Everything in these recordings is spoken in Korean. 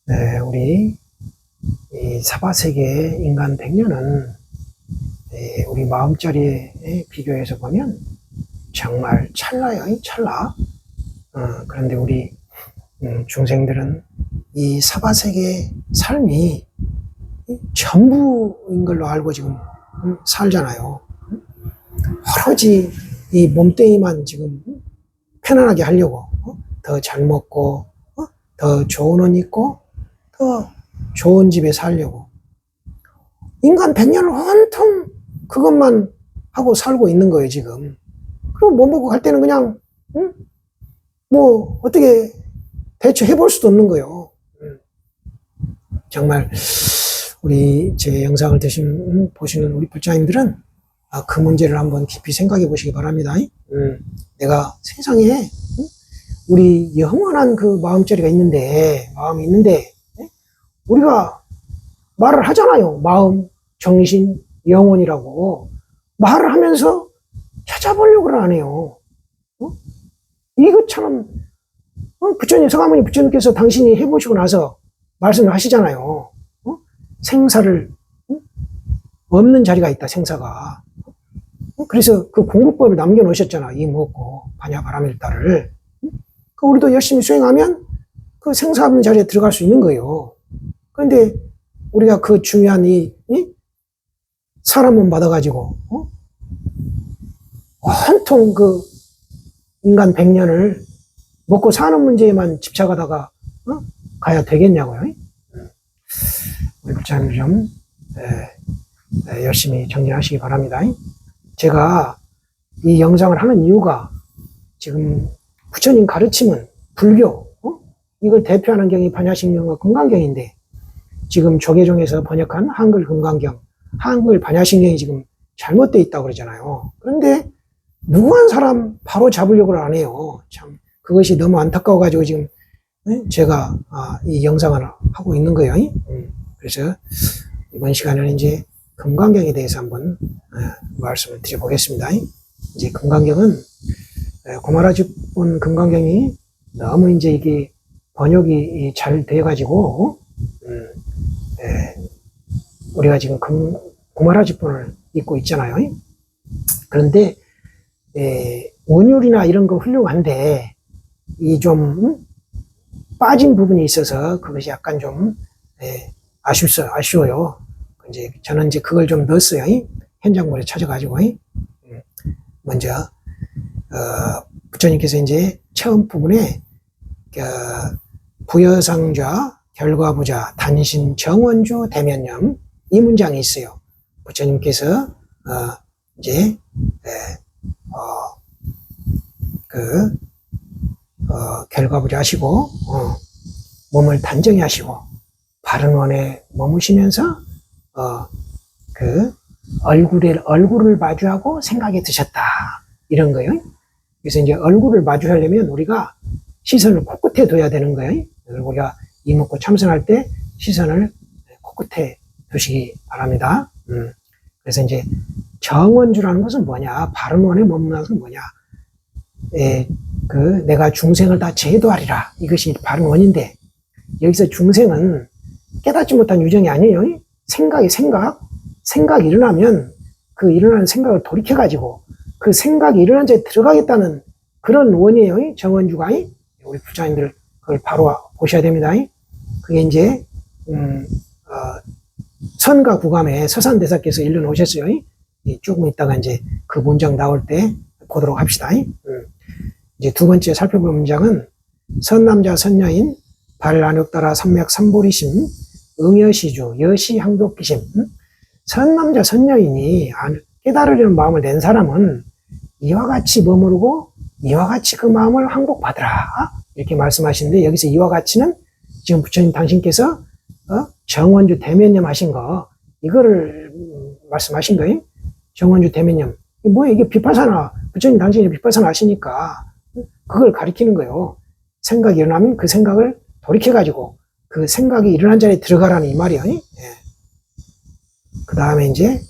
우리 이 사바세계 인간 100년은 우리 마음자리에 비교해서 보면 정말 찰나요, 찰나. 그런데 우리 중생들은 이 사바세계 삶이 전부인 걸로 알고 지금 살잖아요. 오로지 이 몸뚱이만 지금 편안하게 하려고 더 잘 먹고 더 좋은 옷 입고 더 좋은 집에 살려고 인간 100년을 온통 그것만 하고 살고 있는 거예요 지금. 그럼 못 먹고 갈 때는 그냥 뭐 어떻게 대처해 볼 수도 없는 거예요. 정말 우리 제 영상을 보시는 우리 불자님들은 그 문제를 한번 깊이 생각해 보시기 바랍니다. 내가 세상에 우리 영원한 그 마음자리가 있는데, 마음이 있는데 우리가 말을 하잖아요. 마음, 정신, 영혼이라고 말을 하면서 찾아보려고 안 해요. 이것처럼 부처님, 서가모니 부처님께서 당신이 해보시고 나서 말씀을 하시잖아요. 생사를 없는 자리가 있다, 생사가. 그래서 그 공부법을 남겨놓으셨잖아. 이 무엇고 반야 바라밀다를. 우리도 열심히 수행하면 그 생사 없는 자리에 들어갈 수 있는 거예요. 그런데 우리가 그 중요한 이 사람은 받아가지고 온통 그 인간 100년을 먹고 사는 문제에만 집착하다가 가야 되겠냐고요. 우리 부처님 좀 열심히 정리하시기 바랍니다. 제가 이 영상을 하는 이유가 지금 부처님 가르침은 불교, 이걸 대표하는 경이 반야심경과 금강경인데 지금 조계종에서 번역한 한글 금강경, 한글 반야심경이 지금 잘못되어 있다고 그러잖아요. 그런데 누구 한 사람 바로 잡으려고 안 해요. 참 그것이 너무 안타까워가지고 지금 제가 이 영상을 하고 있는 거예요. 그래서 이번 시간에는 이제 금강경에 대해서 한번 말씀을 드려보겠습니다. 이제 금강경은 고마라집본 금강경이 너무 이제 이게 번역이 잘 돼가지고 우리가 지금 고마라집본을 읽고 있잖아요. 그런데 원율이나 이런 거 훌륭한데 이 좀 빠진 부분이 있어서 그것이 약간 좀 아쉬워요. 이제 저는 이제 그걸 좀 넣었어요. 현장물에 찾아가지고 먼저 부처님께서 이제 처음 부분에 부여상좌 결과부자 단신 정원주 대면념 이 문장이 있어요. 부처님께서 이제 결과부자 하시고 몸을 단정히 하시고 바른 원에 머무시면서 그 얼굴을 마주하고 생각에 드셨다 이런 거예요. 그래서 이제 얼굴을 마주하려면 우리가 시선을 코끝에 둬야 되는 거예요. 우리가 이목구 참선할 때 시선을 코끝에 두시기 바랍니다. 그래서 이제 정원주라는 것은 뭐냐, 바른 원에 머무는 것은 뭐냐, 내가 중생을 다 제도하리라 이것이 바른 원인데 여기서 중생은 깨닫지 못한 유정이 아니에요. 생각이 일어나면 그 일어나는 생각을 돌이켜가지고 그 생각이 일어난 자에 들어가겠다는 그런 원이에요. 정원주가. 우리 부자님들 그걸 바로 보셔야 됩니다. 그게 이제 선가 구감에 서산대사께서 일러놓으셨어요. 조금 있다가 이제 그 문장 나올 때 보도록 합시다. 이제 두 번째 살펴볼 문장은 선남자 선녀인 발안욕따라 삼맥 삼보리심 응여시주 여시항복기심. 선남자 선녀인이 깨달으려는 마음을 낸 사람은 이와 같이 머무르고 이와 같이 그 마음을 항복받으라 이렇게 말씀하시는데 여기서 이와 같이는 지금 부처님 당신께서 정원주 대면념 하신 거 이거를 말씀하신 거예요. 정원주 대면념 뭐야 이게 비파사나 부처님 당신이 비파사나 하시니까 그걸 가리키는 거예요. 생각이 일어나면 그 생각을 돌이켜가지고 그 생각이 일어난 자리에 들어가라는 이 말이에요. 그 다음에 이제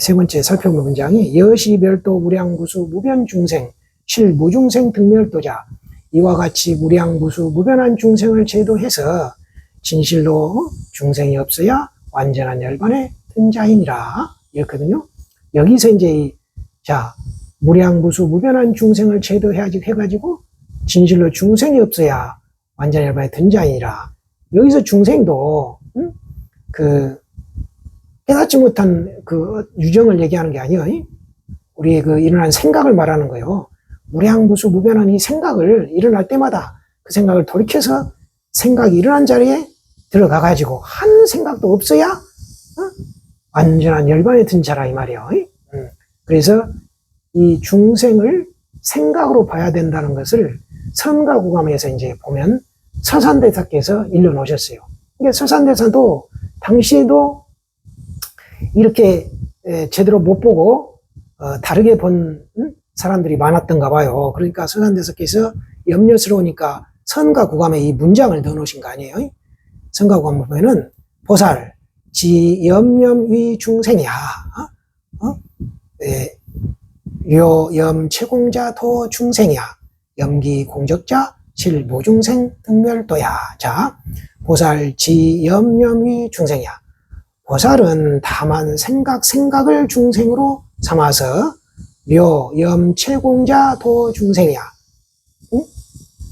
세 번째 살펴볼 문장이 여시별도 무량무수 무변중생 실무중생 등멸도자 이와 같이 무량무수 무변한 중생을 제도해서 진실로 중생이 없어야 완전한 열반에 든 자이니라. 이렇거든요. 여기서 이제, 자, 무량무수 무변한 중생을 제도해가지고, 진실로 중생이 없어야 완전한 열반에 든 자이니라. 여기서 중생도, 깨닫지 못한 그 유정을 얘기하는 게 아니에요. 우리의 그 일어난 생각을 말하는 거예요. 무량무수 무변한 이 생각을 일어날 때마다 그 생각을 돌이켜서 생각이 일어난 자리에 들어가가지고 한 생각도 없어야 완전한 열반에 든 자라 이 말이에요. 그래서 이 중생을 생각으로 봐야 된다는 것을 선가구감에서 이제 보면 서산대사께서 일러놓으셨어요. 그러니까 서산대사도 당시에도 이렇게 제대로 못 보고 다르게 본 사람들이 많았던가 봐요. 그러니까 서산대사께서 염려스러우니까 선가구감에 이 문장을 넣어놓으신 거 아니에요. 선가구감 보면은 보살 지염염위 중생이야. 료염 채공자 도 중생이야. 염기 공적자 실무중생 등멸도야. 자, 보살 지염염위 중생이야. 보살은 다만 생각을 중생으로 삼아서 료염 채공자 도 중생이야.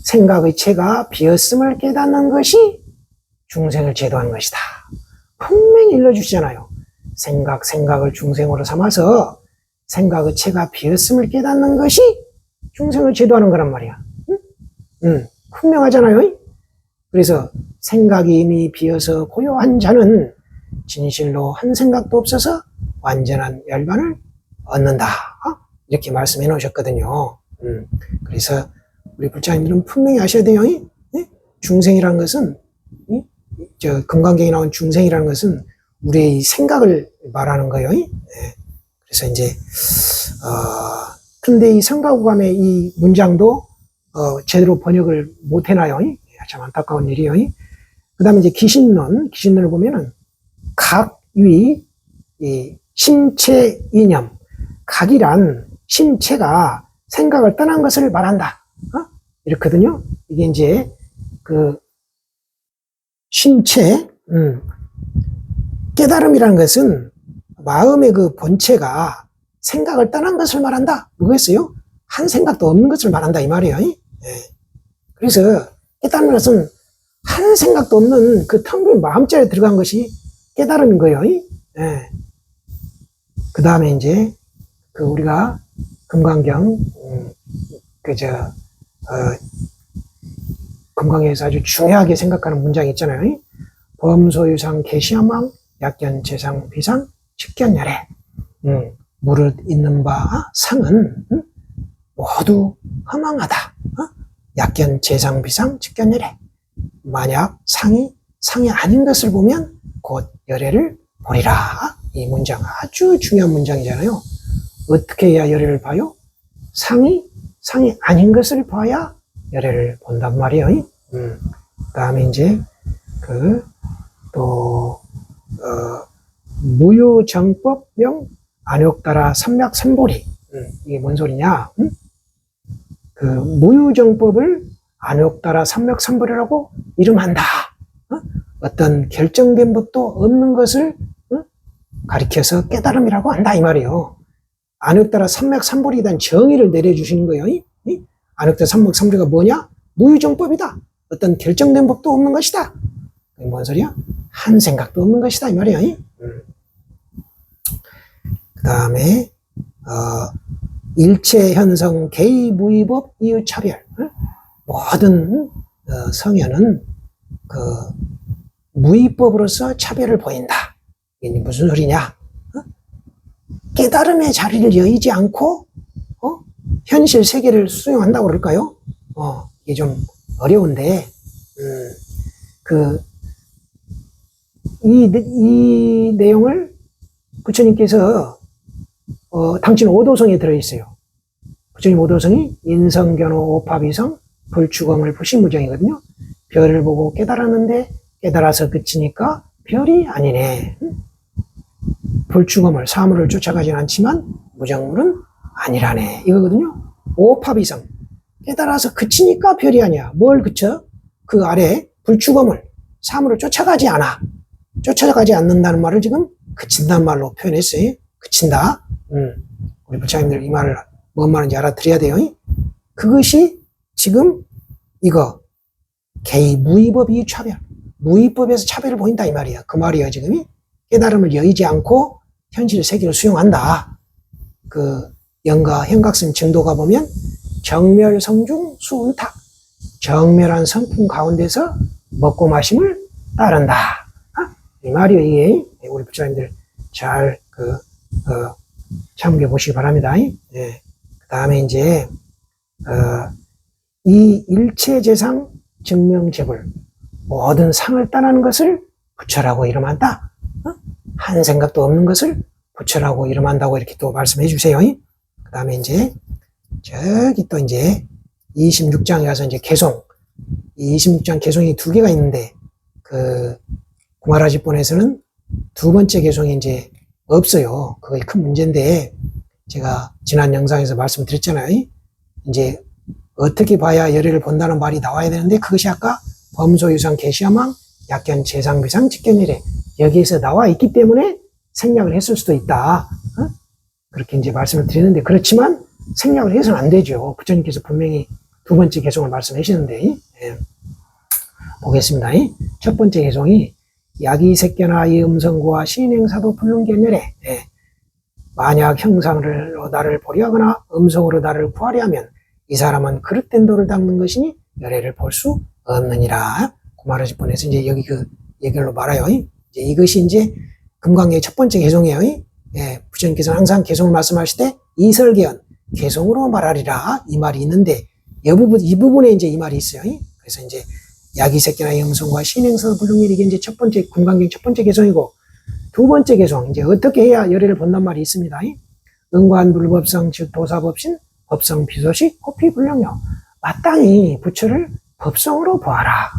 생각의 채가 비었음을 깨닫는 것이 중생을 제도하는 것이다. 분명히 일러주시잖아요. 생각을 중생으로 삼아서 생각의 채가 비었음을 깨닫는 것이 중생을 제도하는 거란 말이야. 분명하잖아요. 그래서 생각이 이미 비어서 고요한 자는 진실로 한 생각도 없어서 완전한 열반을 얻는다. 이렇게 말씀해 놓으셨거든요. 그래서 우리 불자님들은 분명히 아셔야 돼요. 중생이라는 것은, 금강경에 나온 중생이라는 것은 우리의 생각을 말하는 거예요. 그래서 이제, 근데 이 성가구감의 이 문장도, 제대로 번역을 못 해놔요. 참 안타까운 일이에요. 그 다음에 이제 기신론을 보면은, 각위, 심체 이념, 각이란 심체가 생각을 떠난 것을 말한다. 이렇거든요. 이게 이제, 그, 심체, 깨달음이라는 것은 마음의 그 본체가 생각을 떠난 것을 말한다. 뭐겠어요? 한 생각도 없는 것을 말한다. 이 말이에요. 그래서 깨달음은 것은 한 생각도 없는 그 텅 빈 마음자리에 들어간 것이 깨달음인 거예요. 그 다음에 이제, 그 우리가 금강경, 금강에서 아주 중요하게 생각하는 문장이 있잖아요. 범소유상 계시야망 약견 재상 비상 직견열애. 무릇 있는 바 상은 모두 허망하다. 약견 재상 비상 직견열애. 만약 상이 아닌 것을 보면 곧 열애를 보리라. 이 문장 아주 중요한 문장이잖아요. 어떻게 해야 열애를 봐요? 상이 아닌 것을 봐야 열애를 본단 말이에요. 그 다음에 이제, 무유정법명 안욕따라 삼맥삼보리. 이게 뭔 소리냐? 그 무유정법을 안욕따라 삼맥삼보리라고 이름한다. 어떤 결정된 법도 없는 것을 가리켜서 깨달음이라고 한다 이 말이에요. 안욕따라 삼맥삼보리에 대한 정의를 내려주시는 거예요. 안욕따라 삼맥삼보리가 뭐냐? 무유정법이다. 어떤 결정된 법도 없는 것이다. 뭔 소리야? 한 생각도 없는 것이다 이 말이에요. 그 다음에 일체 현성 개의 무의법 이유차별. 모든 성현은 그 무의법으로서 차별을 보인다. 이게 무슨 소리냐? 깨달음의 자리를 여의지 않고 현실 세계를 수용한다고 그럴까요? 이게 좀 어려운데 이 내용을 부처님께서 당신 오도성에 들어있어요. 부처님 오도성이 인성견호 오파비성 불추검을 부신무정이거든요. 별을 보고 깨달았는데 깨달아서 그치니까 별이 아니네. 불추검을 사물을 쫓아가진 않지만 무정물은 아니라네 이거거든요. 오파비성 깨달아서 그치니까 별이 아니야. 뭘 그쳐? 그 아래 불추검을 사물을 쫓아가지 않아. 쫓아가지 않는다는 말을 지금 그친다는 말로 표현했어요. 그친다. 우리 부처님들 이 말을 뭔 말인지 알아들어야 돼요. 그것이 지금 이거 개의 무의법이 차별. 무의법에서 차별을 보인다 이 말이야. 그 말이야 지금. 깨달음을 여의지 않고 현실 세계를 수용한다. 그 영가 현각심 정도가 보면 정멸성중 수운탁. 정멸한 성품 가운데서 먹고 마심을 따른다. 이 말이요, 이게. 우리 부처님들 잘, 참고해 보시기 바랍니다. 예. 그 다음에 이제, 이 일체재상 증명재불. 모든 상을 따르는 것을 부처라고 이름한다. 한 생각도 없는 것을 부처라고 이름한다고 이렇게 또 말씀해 주세요. 그 다음에 이제, 저기 또 이제, 26장에 가서 이제 개송. 이 26장 개송이 두 개가 있는데, 구마라지본에서는 두 번째 개송이 이제 없어요. 그게 큰 문제인데, 제가 지난 영상에서 말씀드렸잖아요. 이제 어떻게 봐야 열애를 본다는 말이 나와야 되는데, 그것이 아까 범소유상 개시야망 약견 재상비상 직견이래. 여기에서 나와 있기 때문에 생략을 했을 수도 있다. 그렇게 이제 말씀을 드리는데, 그렇지만 생략을 해서는 안 되죠. 부처님께서 분명히 두 번째 개송을 말씀하시는데, 예. 보겠습니다. 첫 번째 개송이 야기색견화 이음성구와 신행사도 불능견멸에, 예. 만약 형상으로 나를 보려 하거나 음성으로 나를 구하려 하면 이 사람은 그릇된 돌을 닦는 것이니 열애를 볼 수 없느니라. 구마라지본에서 이제 여기 그 얘기로 말아요. 이제 이것이 이제 금강의 첫 번째 개송이에요. 예. 부처님께서는 항상 개송을 말씀하실 때 이설개언, 개송으로 말하리라. 이 말이 있는데, 이 부분에 이제 이 말이 있어요. 그래서 이제 야기색견화 영성과 신행서 불능률 이게 이제 첫 번째 금강경 첫 번째 개송이고, 두 번째 개송 이제 어떻게 해야 열애를 본단 말이 있습니다. 응관 불법성 즉 도사법신 법성 비소식 호피 불량요. 마땅히 부처를 법성으로 보아라.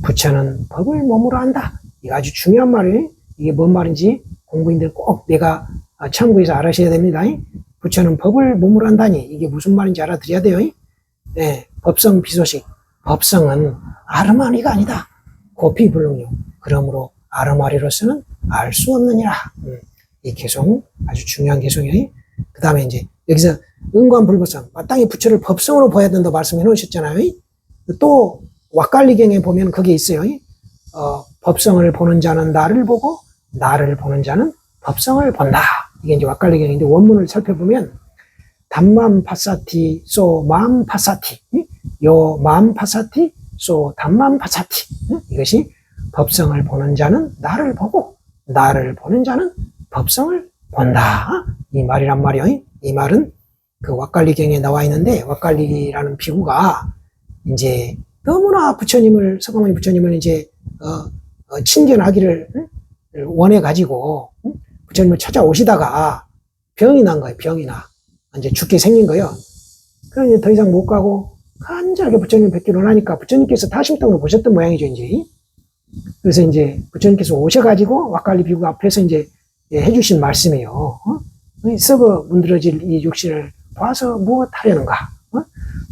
부처는 법을 몸으로 한다. 이거 아주 중요한 말이에요. 이게 뭔 말인지 공부인들 꼭 내가 참고해서 알아셔야 됩니다. 부처는 법을 몸으로 한다니 이게 무슨 말인지 알아들어야 돼요. 네, 법성 비소식. 법성은 아르마리가 아니다. 고피불능요. 그러므로 아르마리로서는 알 수 없느니라. 이 개송 아주 중요한 개송이에요. 그 다음에 이제 여기서 응관불법성 마땅히 부처를 법성으로 봐야 된다고 말씀해 놓으셨잖아요. 또 왁갈리경에 보면 그게 있어요. 법성을 보는 자는 나를 보고 나를 보는 자는 법성을 본다. 이게 이제 왁갈리경인데 원문을 살펴보면 담만 파사티 소 맘 파사티 요 맘 파사티 소 담만 파사티 이것이 법성을 보는 자는 나를 보고 나를 보는 자는 법성을 본다. 이 말이란 말이에요. 이 말은 그 왁갈리경에 나와 있는데 왁갈리라는 비구가 이제 너무나 부처님을 서가모니 부처님을 이제 친견하기를 원해 가지고 부처님을 찾아오시다가 병이 난 거예요. 병이 나. 이제 죽게 생긴 거예요. 그러니 더 이상 못 가고 간절하게 부처님 뵙기로 하니까 부처님께서 타심통으로 보셨던 모양이죠, 이제. 그래서 이제 부처님께서 오셔가지고 왁갈리 비구 앞에서 이제 해주신 말씀이에요. 썩어 문드러질 이 육신을 봐서 무엇 하려는가?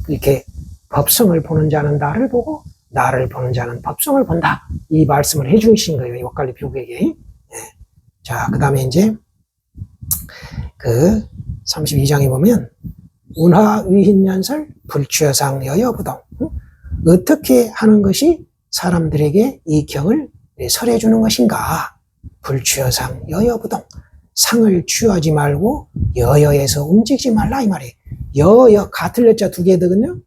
이렇게 법성을 보는 자는 나를 보고 나를 보는 자는 법성을 본다. 이 말씀을 해주신 거예요, 이 왁갈리 비구에게. 자, 그 다음에 이제 그 32장에 보면 운하위힌연설 불취여상 여여부동 어떻게 하는 것이 사람들에게 이 경을 설해주는 것인가. 불취여상 여여부동 상을 취하지 말고 여여에서 움직이지 말라 이 말이에요. 여여 같은 여자 두 개거든요.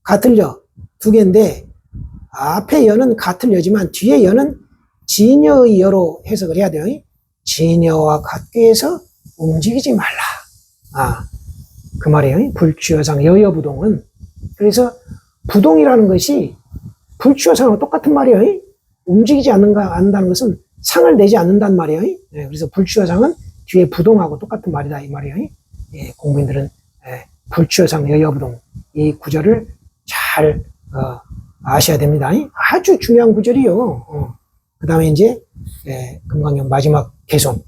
같은 여 두 개인데 앞에 여는 같은 여지만 뒤에 여는 진여의 여로 해석을 해야 돼요. 진여와 같게 해서 움직이지 말라. 그 말이에요. 불취여상 여여부동은. 그래서 부동이라는 것이 불취여상하고 똑같은 말이에요. 움직이지 않는다는 것은 상을 내지 않는다는 말이에요. 그래서 불취여상은 뒤에 부동하고 똑같은 말이다 이 말이에요. 공부인들은 불취여상 여여부동 이 구절을 잘 아셔야 됩니다. 아주 중요한 구절이요. 그 다음에 이제 금강경 마지막 개송.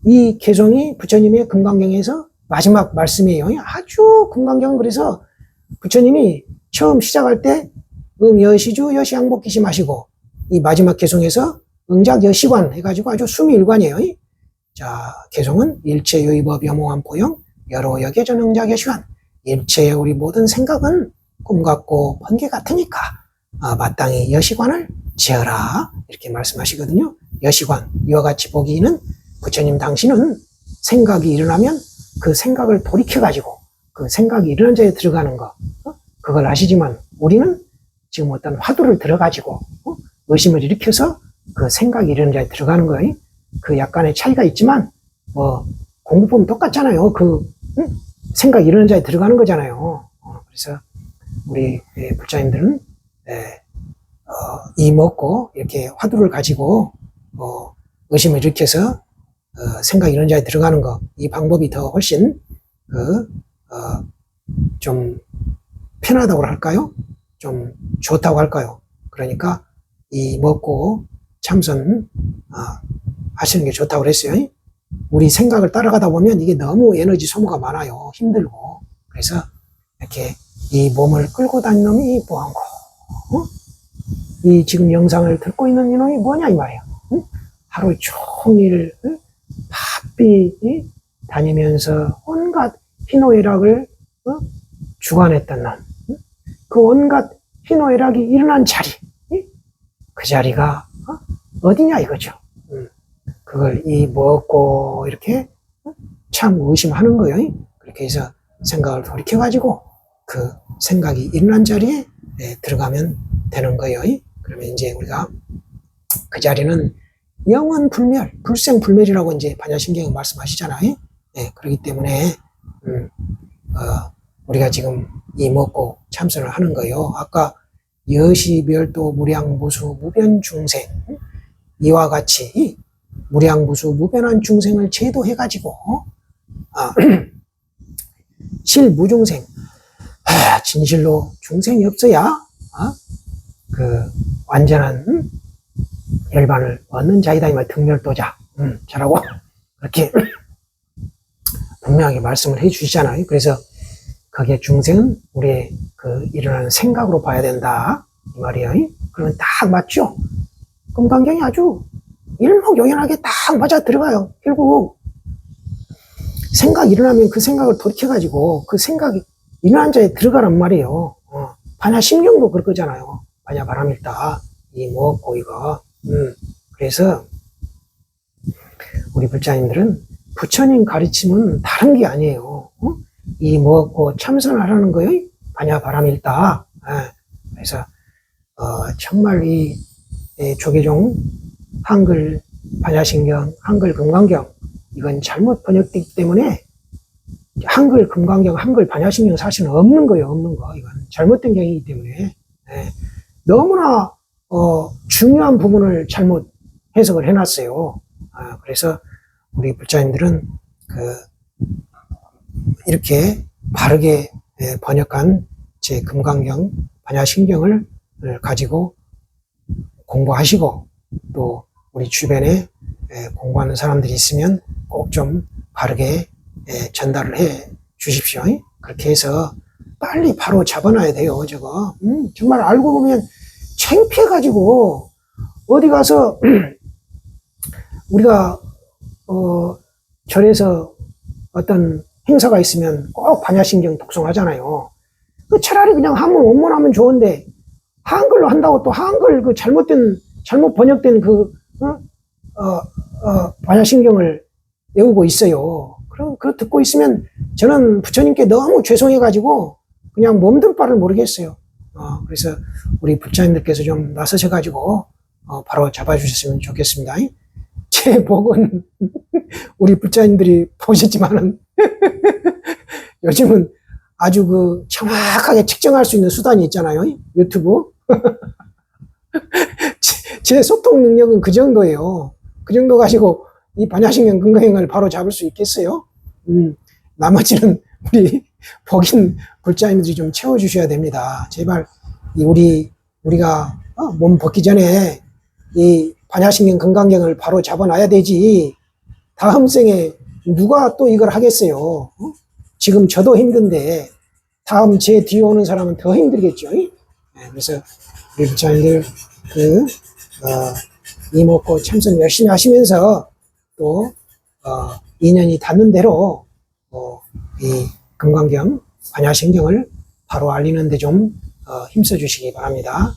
이 개송이 부처님의 금강경에서 마지막 말씀이에요. 아주 금강경은 그래서 부처님이 처음 시작할 때 여시주 여시양복기시 마시고 이 마지막 개송에서 응작 여시관 해가지고 아주 수미일관이에요. 자, 개송은 일체 유의법 염호한 포용 여러 역의 응작 여시관. 일체의 우리 모든 생각은 꿈 같고 번개 같으니까 마땅히 여시관을 지어라 이렇게 말씀하시거든요. 여시관 이와 같이 보기는 부처님 당신은 생각이 일어나면 그 생각을 돌이켜가지고 그 생각이 일어난 자에 들어가는 거 그걸 아시지만 우리는 지금 어떤 화두를 들어가지고 의심을 일으켜서 그 생각이 일어난 자에 들어가는 거예요. 그 약간의 차이가 있지만 뭐 공부법은 똑같잖아요. 그 생각이 일어난 자에 들어가는 거잖아요. 그래서 우리 불자님들은 이 먹고 이렇게 화두를 가지고 의심을 일으켜서 생각이 일어난 자에 들어가는 거 이 방법이 더 훨씬 좀 편하다고 할까요? 좀 좋다고 할까요? 그러니까 이 먹고 참선 하시는 게 좋다고 그랬어요. 우리 생각을 따라가다 보면 이게 너무 에너지 소모가 많아요. 힘들고. 그래서 이렇게 이 몸을 끌고 다니는 놈이 뭐한 거? 이 지금 영상을 듣고 있는 이놈이 뭐냐 이 말이야. 하루 종일 바삐 다니면서 온갖 희노애락을 주관했던 놈. 그 온갖 희노애락이 일어난 자리. 그 자리가 어디냐 이거죠. 그걸 이 먹고 이렇게 참 의심하는 거예요. 그렇게 해서 생각을 돌이켜가지고 그 생각이 일어난 자리에 들어가면 되는 거예요. 그러면 이제 우리가 그 자리는 영원 불멸, 불생 불멸이라고 이제 반야심경은 말씀하시잖아요. 그렇기 때문에 우리가 지금 이 먹고 참선을 하는 거예요. 아까 여시멸도 무량무수 무변 중생 이와 같이 무량무수 무변한 중생을 제도해가지고 실무중생 진실로 중생이 없어야 그 완전한 열반을 얻는 자이다 이 말 등멸도자 잘하고 그렇게 분명하게 말씀을 해 주시잖아요. 그래서 거기에 중생은 우리의 그 일어나는 생각으로 봐야 된다 이 말이에요. 그러면 딱 맞죠? 금강경이 아주 일목요연하게 딱 맞아 들어가요. 결국 생각이 일어나면 그 생각을 돌이켜가지고 그 생각이 일어난 자에 들어가란 말이에요. 반야심경도 그럴 거잖아요. 반야바람일다 이 먹고 이거 그래서 우리 불자님들은 부처님 가르침은 다른 게 아니에요. 이 먹고 참선하라는 거예요. 반야바람일다. 그래서 정말 이 조계종 한글 반야심경, 한글 금강경 이건 잘못 번역되기 때문에 한글 금강경, 한글 반야심경 사실은 없는 거예요. 없는 거. 이건 잘못된 경이기 때문에 너무나 중요한 부분을 잘못 해석을 해놨어요. 그래서 우리 불자님들은 이렇게 바르게 번역한 제 금강경, 반야심경을 가지고 공부하시고 또 우리 주변에 공부하는 사람들이 있으면 꼭 좀 바르게 전달을 해 주십시오. 그렇게 해서 빨리 바로 잡아놔야 돼요. 저거 정말 알고 보면 창피해가지고 어디 가서 우리가 절에서 어떤 행사가 있으면 꼭 반야심경 독송하잖아요. 차라리 그냥 한문 원문하면 좋은데 한글로 한다고 또 한글 그 잘못 번역된 반야심경을 외우고 있어요. 그럼 그거 듣고 있으면 저는 부처님께 너무 죄송해가지고 그냥 몸둘 바를 모르겠어요. 그래서 우리 불자님들께서 좀 나서셔가지고 바로 잡아주셨으면 좋겠습니다. 제 복은 우리 불자님들이 보셨지만은 요즘은 아주 그 정확하게 측정할 수 있는 수단이 있잖아요. 유튜브. 제 소통 능력은 그 정도예요. 그 정도 가지고 이 반야심경 금강경을 바로 잡을 수 있겠어요? 나머지는 우리 복인 불자님들이 좀 채워주셔야 됩니다. 제발 우리가 몸 벗기 전에 이 반야심경 금강경을 바로 잡아놔야 되지. 다음 생에 누가 또 이걸 하겠어요? 지금 저도 힘든데 다음 제 뒤에 오는 사람은 더 힘들겠죠. 그래서 우리 불자님들 이목구 참선 열심히 하시면서 또 2년이 닿는 대로 이 금강경 관야신경을 바로 알리는데 좀 힘써 주시기 바랍니다.